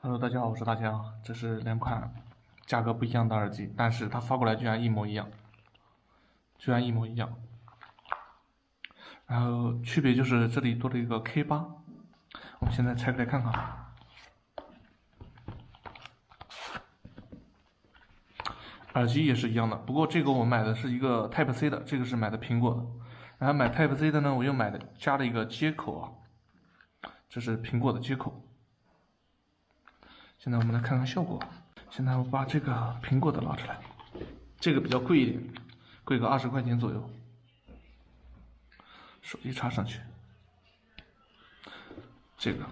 Hello，大家好，我是大强。这是两款价格不一样的耳机，但是它发过来居然一模一样，然后区别就是这里多了一个 K8，我们现在拆开来看看。耳机也是一样的，不过这个我买的是一个 Type C 的，这个是买的苹果的。然后买 Type C 的呢，我又加了一个接口啊，这是苹果的接口。现在我们来看看效果。现在我把这个苹果的拿出来，这个比较贵一点，贵个20块钱左右。手机插上去，这个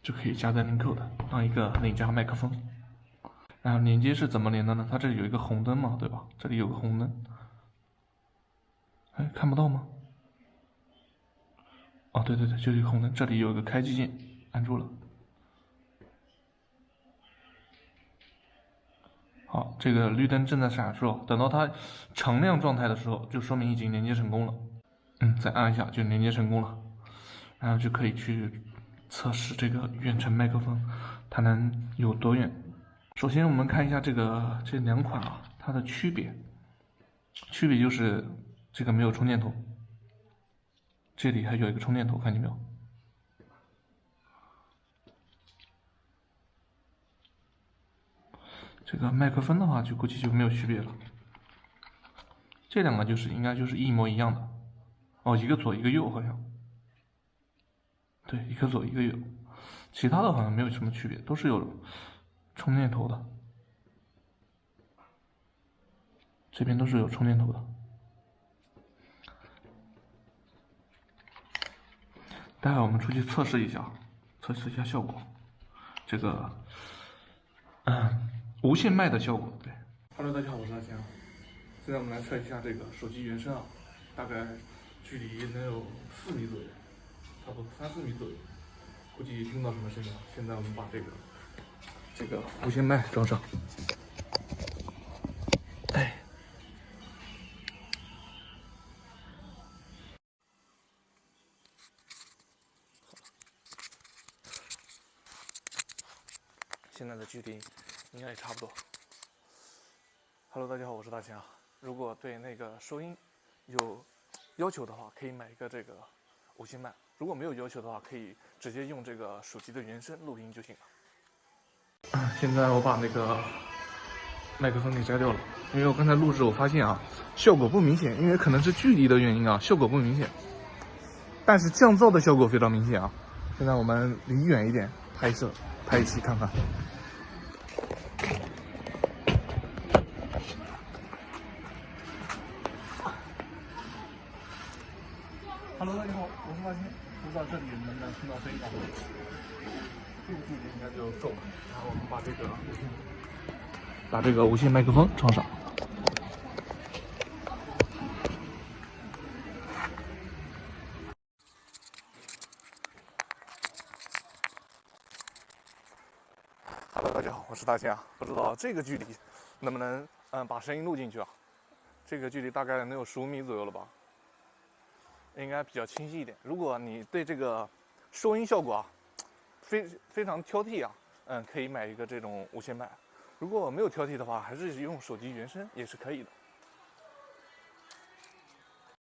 就可以加在领口的，当一个内加麦克风。然后连接是怎么连的呢？它这里有一个红灯嘛，对吧？这里有个红灯，哎，看不到吗？哦，对，就是一个红灯，这里有一个开机键，按住了。好，这个绿灯正在闪烁，等到它常亮状态的时候，就说明已经连接成功了。再按一下就连接成功了，然后就可以去测试这个远程麦克风，它能有多远。首先我们看一下这两款啊，它的区别就是这个没有充电头，这里还有一个充电头，看见没有？这个麦克风的话，就估计就没有区别了。这两个应该就是一模一样的，哦，一个左一个右好像，对，一个左一个右，其他的好像没有什么区别，都是有充电头的，这边都是有充电头的。待会我们出去测试一下效果，这个无线麦的效果。对 ，Hello， 大家好，我是阿强。现在我们来测一下这个手机原声啊，大概距离能有4米左右，差不多3、4米左右，估计听不到什么声音。现在我们把这个无线麦装上。哎，现在的距离应该也差不多。Hello， 大家好，我是大强。如果对那个收音有要求的话，可以买一个这个无线麦；如果没有要求的话，可以直接用这个手机的原声录音就行了。现在我把那个麦克风给摘掉了，因为我刚才录制我发现啊，效果不明显，因为可能是距离的原因啊，效果不明显。但是降噪的效果非常明显啊。现在我们离远一点拍一期看看。Hello， 大家好，我是大金，不知道这里能不能听到声音啊？这个距离应该就够了。然后我们把这个无线麦克风装上。Hello， 大家好，我是大金啊。不知道这个距离能不能把声音录进去啊？这个距离大概能有15米左右了吧？应该比较清晰一点。如果你对这个收音效果啊非常挑剔啊，可以买一个这种无线麦。如果没有挑剔的话，还是用手机原声也是可以的。